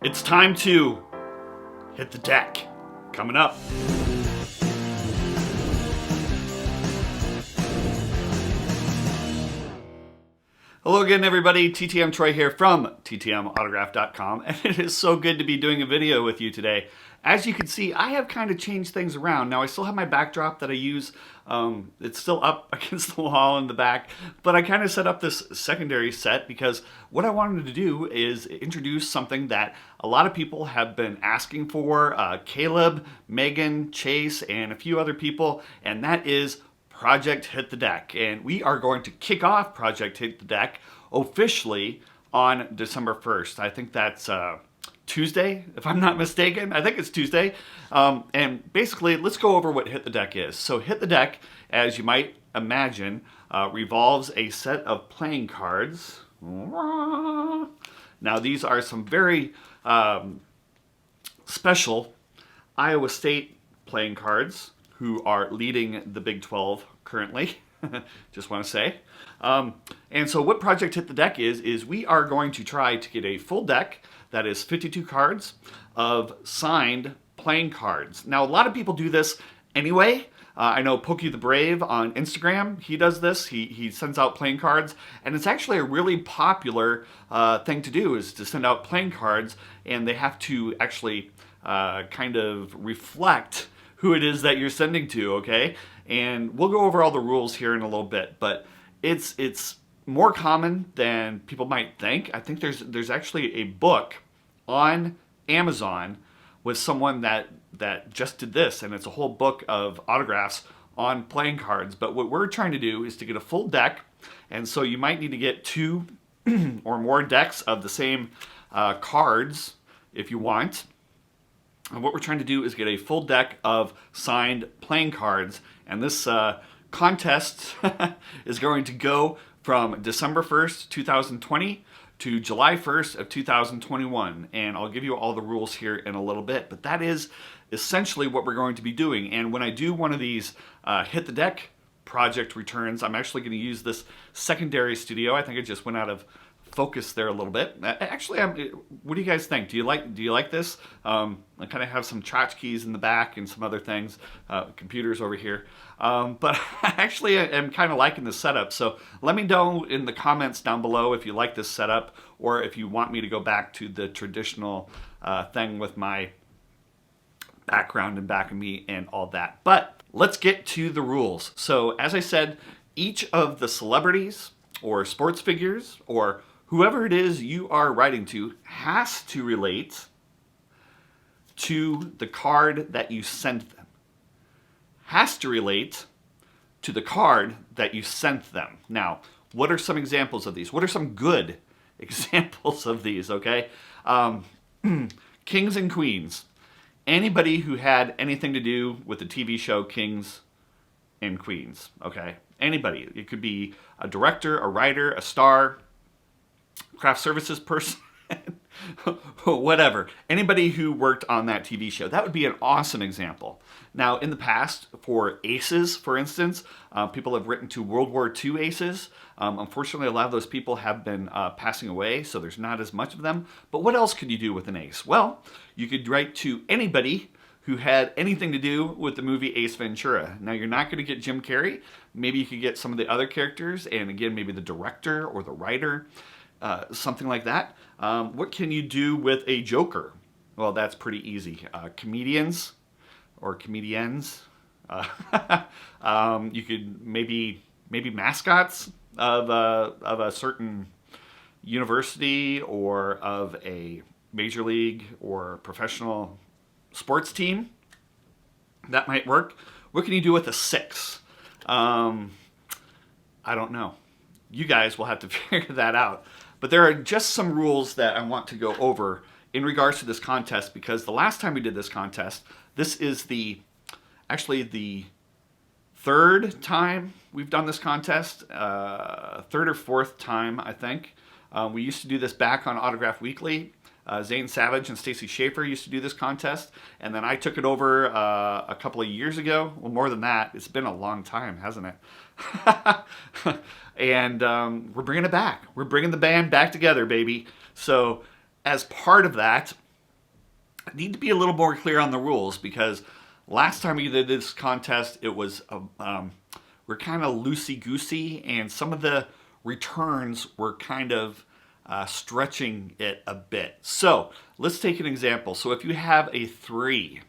It's time to hit the deck. Coming up. Hello again, everybody. TTM Troy here from ttmautograph.com, and it is so good to be doing a video with you today. As you can see, I have kind of changed things around. Now, I still have my backdrop that I use. It's still up against the wall in the back, but I kind of set up this secondary set because what I wanted to do is introduce something that a lot of people have been asking for, Caleb, Megan, Chase, and a few other people, and that is Project Hit the Deck. And we are going to kick off Project Hit the Deck officially on December 1st. I think that's Tuesday, if I'm not mistaken. I think it's Tuesday. And basically, let's go over what Hit the Deck is. So Hit the Deck, as you might imagine, revolves a set of playing cards. Now, these are some very special Iowa State playing cards who are leading the Big 12 currently. Just want to say. And so what Project Hit the Deck is we are going to try to get a full deck that is 52 cards of signed playing cards. Now, a lot of people do this anyway. I know Pokey the Brave on Instagram, he does this. He sends out playing cards, and it's actually a really popular thing to do, is to send out playing cards, and they have to actually kind of reflect who it is that you're sending to, okay? And we'll go over all the rules here in a little bit, but it's more common than people might think. I think there's actually a book on Amazon with someone that just did this, and it's a whole book of autographs on playing cards. But what we're trying to do is to get a full deck, and so you might need to get 2 or more decks of the same cards if you want. And what we're trying to do is get a full deck of signed playing cards, and this contest is going to go from December 1st, 2020 to July 1st of 2021. And I'll give you all the rules here in a little bit, but that is essentially what we're going to be doing. And when I do one of these Hit the Deck project returns, I'm actually going to use this secondary studio. I think it just went out of focus there a little bit. Actually, what do you guys think? Do you like this? I kind of have some tchotchkes in the back and some other things, computers over here. But actually, I'm kind of liking this setup. So let me know in the comments down below if you like this setup, or if you want me to go back to the traditional thing with my background and back of me and all that. But let's get to the rules. So as I said, each of the celebrities or sports figures or whoever it is you are writing to has to relate to the card that you sent them. Has to relate to the card that you sent them. Now, what are some examples of these? What are some good examples of these, okay? Kings and Queens. Anybody who had anything to do with the TV show Kings and Queens, okay? Anybody. It could be a director, a writer, a star, craft services person, whatever. Anybody who worked on that TV show. That would be an awesome example. Now, in the past, for aces, for instance, people have written to World War II aces. Unfortunately, a lot of those people have been passing away, so there's not as much of them. But what else could you do with an ace? Well, you could write to anybody who had anything to do with the movie Ace Ventura. Now, you're not going to get Jim Carrey. Maybe you could get some of the other characters, and again, maybe the director or the writer, something like that. What can you do with a Joker? Well, that's pretty easy. Comedians or comedians. You could maybe mascots of a certain university or of a major league or professional sports team. That might work. What can you do with a 6? I don't know. You guys will have to figure that out. But there are just some rules that I want to go over in regards to this contest, because the last time we did this contest, this is actually the 3rd time we've done this contest, 3rd or 4th time, I think. We used to do this back on Autograph Weekly. Zane Savage and Stacy Schaefer used to do this contest, and then I took it over a couple of years ago. Well, more than that. It's been a long time, hasn't it? And we're bringing it back. We're bringing the band back together, baby. So as part of that, need to be a little more clear on the rules, because last time we did this contest, it was we're kind of loosey goosey, and some of the returns were kind of stretching it a bit. So let's take an example. So if you have a 3,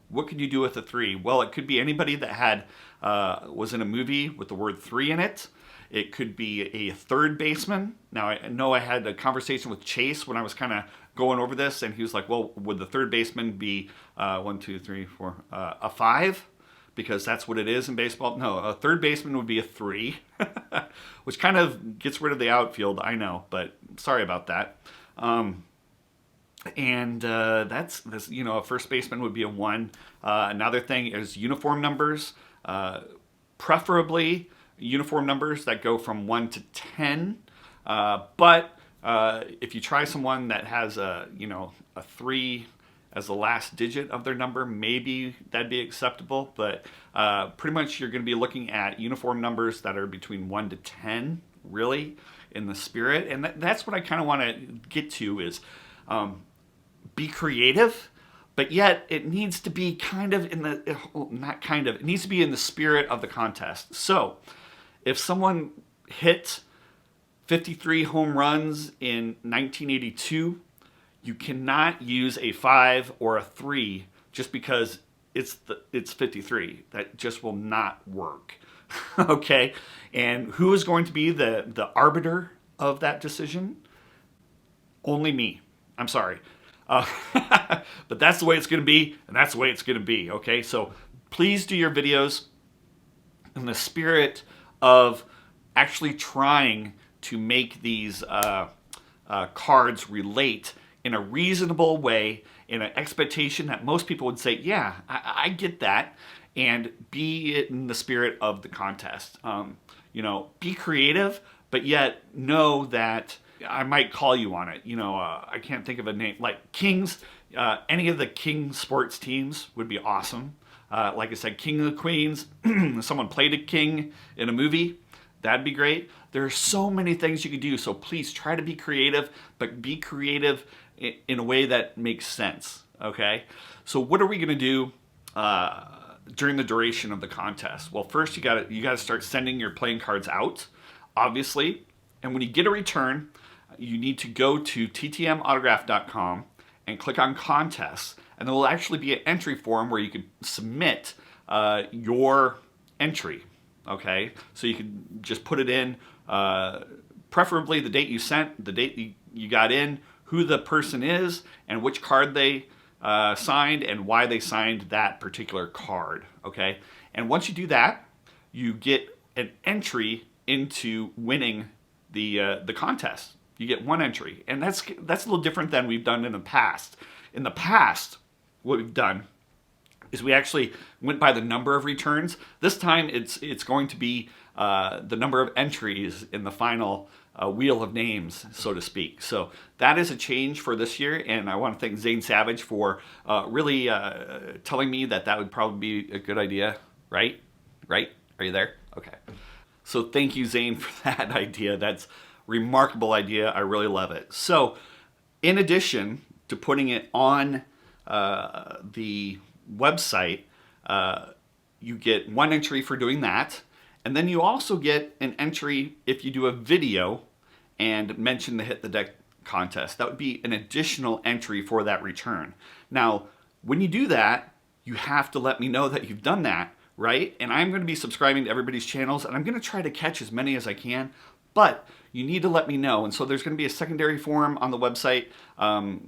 what could you do with a 3? Well, it could be anybody that had was in a movie with the word 3 in it. It could be a third baseman. Now, I know I had a conversation with Chase when I was kind of going over this, and he was like, well, would the third baseman be 1, 2, 3, 4, a 5? Because that's what it is in baseball. No, a third baseman would be a 3, which kind of gets rid of the outfield, I know, but sorry about that. That's a first baseman would be a 1. Another thing is uniform numbers, preferably uniform numbers that go from 1 to 10. But if you try someone that has a 3 as the last digit of their number, maybe that'd be acceptable. But pretty much you're going to be looking at uniform numbers that are between 1 to 10, really, in the spirit. And that's what I kind of want to get to is be creative, but yet it needs to be kind of in the, not kind of, it needs to be in the spirit of the contest. So if someone hit 53 home runs in 1982, you cannot use a 5 or a 3 just because it's 53. That just will not work. Okay? And who is going to be the arbiter of that decision? Only me. I'm sorry. But that's the way it's going to be, and that's the way it's going to be. Okay? So please do your videos in the spirit of actually trying to make these cards relate in a reasonable way, in an expectation that most people would say, yeah, I get that, and be in the spirit of the contest. Be creative, but yet know that I might call you on it. I can't think of a name. Like Kings, any of the King sports teams would be awesome. Like I said, King of the Queens, someone played a king in a movie, that'd be great. There are so many things you can do, so please try to be creative, but be creative in a way that makes sense, okay? So what are we going to do during the duration of the contest? Well, first you got to start sending your playing cards out, obviously, and when you get a return, you need to go to ttmautograph.com and click on contests, and there will actually be an entry form where you can submit your entry. Okay, so you can just put it in, preferably the date you sent, the date you got in, who the person is, and which card they signed, and why they signed that particular card. Okay, and once you do that, you get an entry into winning the contest. You get one entry, and that's a little different than we've done in the past. In the past, what we've done is we actually went by the number of returns. This time it's going to be the number of entries in the final wheel of names, so to speak. So that is a change for this year, and I want to thank Zane Savage for really telling me that would probably be a good idea, right? Right? Are you there? Okay. So thank you, Zane, for that idea. That's a remarkable idea. I really love it. So in addition to putting it on the website, you get one entry for doing that, and then you also get an entry if you do a video and mention the Hit the Deck contest. That would be an additional entry for that return. Now, when you do that, you have to let me know that you've done that, right? And I'm going to be subscribing to everybody's channels, and I'm going to try to catch as many as I can, but you need to let me know. And so there's going to be a secondary form on the website.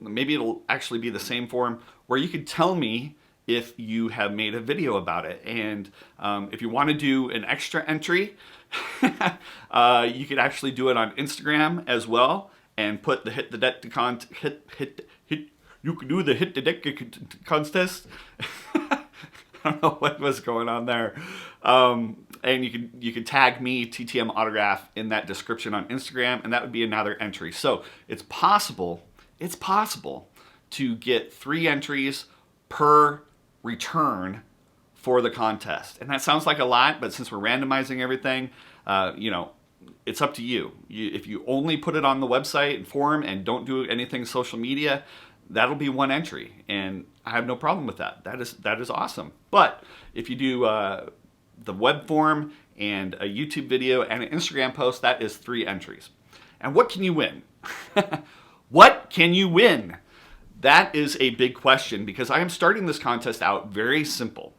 Maybe it'll actually be the same form where you could tell me if you have made a video about it. And if you want to do an extra entry, you could actually do it on Instagram as well and put the Hit the Deck you could do the Hit the Deck contest. I don't know what was going on there. And you could tag me, TTM Autograph, in that description on Instagram, and that would be another entry. So it's possible to get 3 entries per return for the contest. And that sounds like a lot, but since we're randomizing everything, it's up to you. If you only put it on the website and forum and don't do anything social media, that'll be one entry, and I have no problem with that. That is awesome. But if you do the web form and a YouTube video and an Instagram post, that is 3 entries. And what can you win? What can you win? That is a big question, because I am starting this contest out very simple.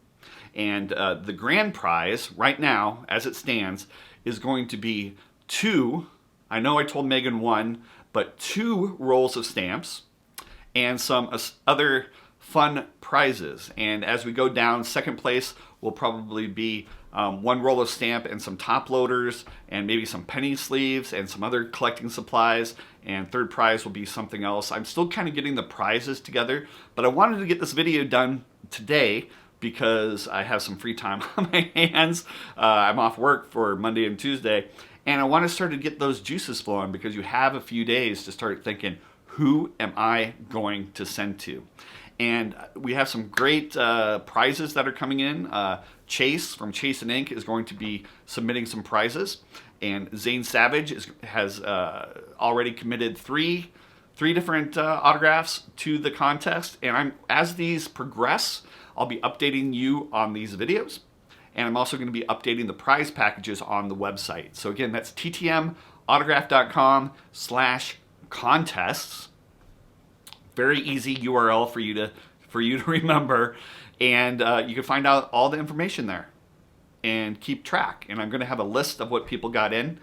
And the grand prize right now, as it stands, is going to be 2, I know I told Megan 1, but 2 rolls of stamps and some other fun prizes. And as we go down, second place will probably be 1 roll of stamp and some top loaders and maybe some penny sleeves and some other collecting supplies. And third prize will be something else. I'm still kind of getting the prizes together, but I wanted to get this video done today because I have some free time on my hands. I'm off work for Monday and Tuesday, and I want to start to get those juices flowing, because you have a few days to start thinking, who am I going to send to? And we have some great prizes that are coming in. Chase from Chase and Ink is going to be submitting some prizes, and Zane Savage has already committed three different autographs to the contest. And as these progress, I'll be updating you on these videos, and I'm also going to be updating the prize packages on the website. So again, that's ttmautograph.com/contests. Very easy URL for you to remember, and you can find out all the information there and keep track. And I'm going to have a list of what people got in.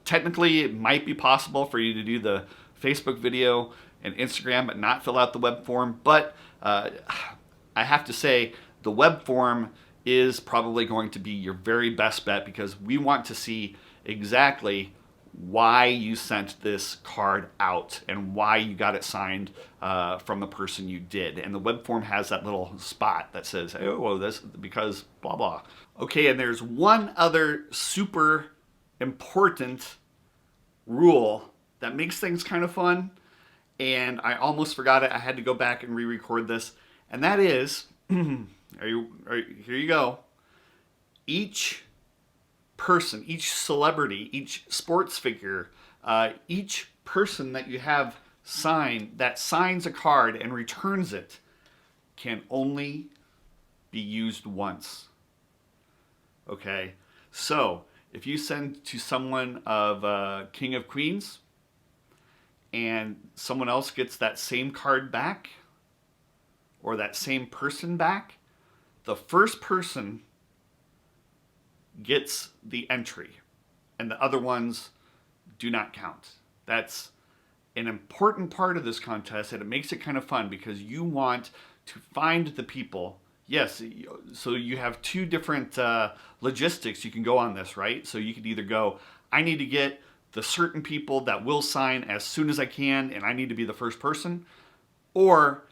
Technically, it might be possible for you to do the Facebook video and Instagram, but not fill out the web form. But I have to say, the web form is probably going to be your very best bet, because we want to see exactly why you sent this card out and why you got it signed from the person you did. And the web form has that little spot that says, oh, well, this because blah, blah. Okay, and there's one other super important rule that makes things kind of fun, and I almost forgot it. I had to go back and re-record this, and that is, here you go. Each person, each celebrity, each sports figure, each person that you have that signs a card and returns it can only be used once. Okay, so if you send to someone of King of Queens and someone else gets that same card back, or that same person back, the first person gets the entry, and the other ones do not count. That's an important part of this contest, and it makes it kind of fun, because you want to find the people. Yes, so you have 2 different logistics you can go on this, right? So you could either go, I need to get the certain people that will sign as soon as I can, and I need to be the first person, or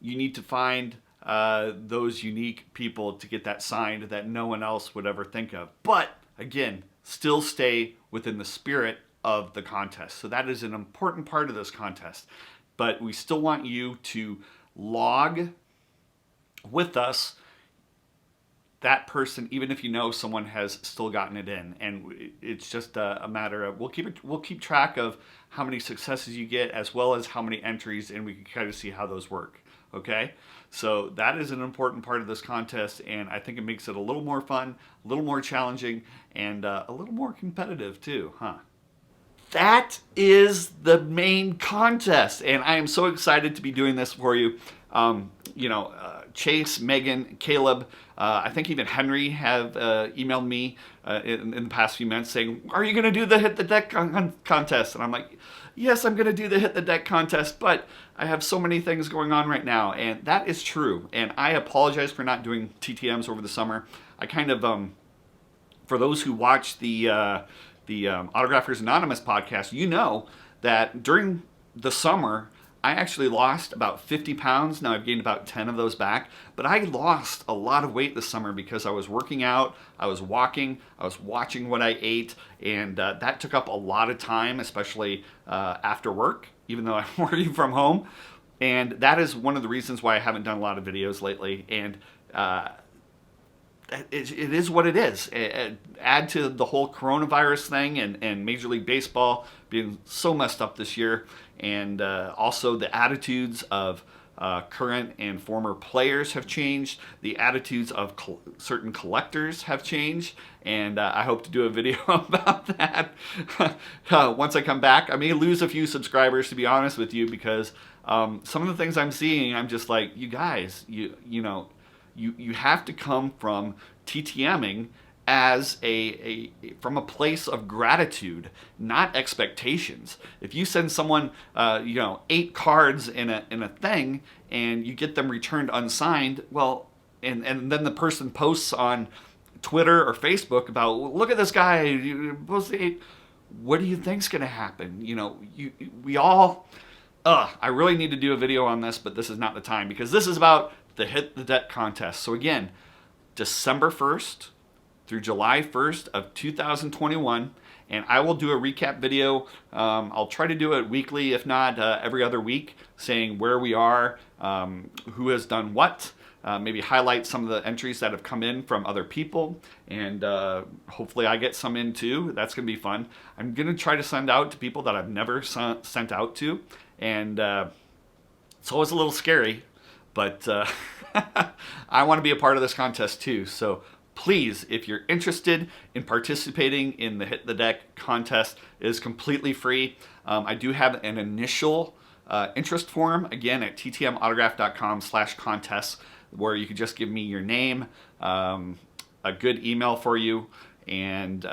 you need to find those unique people to get that signed that no one else would ever think of. But again, still stay within the spirit of the contest. So that is an important part of this contest. But we still want you to log with us that person, even if you know someone has still gotten it in. And it's just a matter of, we'll keep track of how many successes you get, as well as how many entries, and we can kind of see how those work. Okay, so that is an important part of this contest, and I think it makes it a little more fun, a little more challenging, and a little more competitive too, huh? That is the main contest, and I am so excited to be doing this for you. Chase, Megan, Caleb, I think even Henry have emailed me in the past few months saying, are you going to do the Hit the Deck contest? And I'm like, yes, I'm going to do the Hit the Deck contest, but I have so many things going on right now, and that is true. And I apologize for not doing TTMs over the summer. I kind of, for those who watch the Autographers Anonymous podcast, you know that during the summer, I actually lost about 50 pounds. Now I've gained about 10 of those back, but I lost a lot of weight this summer because I was working out, I was walking, I was watching what I ate, and that took up a lot of time, especially after work, even though I'm working from home. And that is one of the reasons why I haven't done a lot of videos lately. And it is what it is. Add to the whole coronavirus thing and Major League Baseball being so messed up this year, and also the attitudes of current and former players have changed. The attitudes of certain collectors have changed, and I hope to do a video about that once I come back. I may lose a few subscribers, to be honest with you, because some of the things I'm seeing, I'm just like, you guys, you know, you have to come from TTMing as from a place of gratitude, not expectations. If you send someone, 8 cards in a thing, and you get them returned unsigned, well, and then the person posts on Twitter or Facebook about, look at this guy, you posted 8. What do you think's going to happen? You know, we all. I really need to do a video on this, but this is not the time, because this is about the Hit the Deck contest. So again, December 1st through July 1st of 2021, and I will do a recap video. I'll try to do it weekly, if not every other week, saying where we are, who has done what, maybe highlight some of the entries that have come in from other people, and hopefully I get some in too. That's going to be fun. I'm going to try to send out to people that I've never sent out to, and it's always a little scary, but I want to be a part of this contest too. So please, if you're interested in participating in the Hit the Deck contest, it is completely free. I do have an initial interest form, again, at ttmautograph.com/contest, where you can just give me your name, a good email for you, and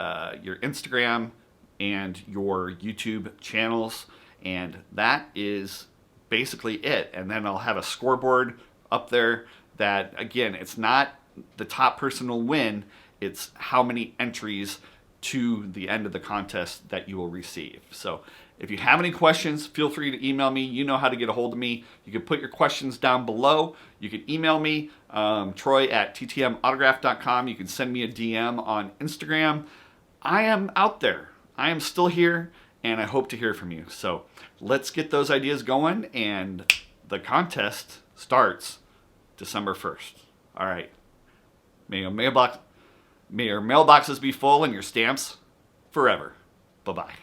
your Instagram and your YouTube channels, and that is basically it. And then I'll have a scoreboard up there that, again, it's not the top person will win, it's how many entries to the end of the contest that you will receive. So if you have any questions, feel free to email me. You know how to get a hold of me. You can put your questions down below. You can email me, Troy at ttmautograph.com. You can send me a DM on Instagram. I am out there. I am still here, and I hope to hear from you. So let's get those ideas going, and the contest starts December 1st. All right. May your mailboxes be full and your stamps forever. Bye-bye.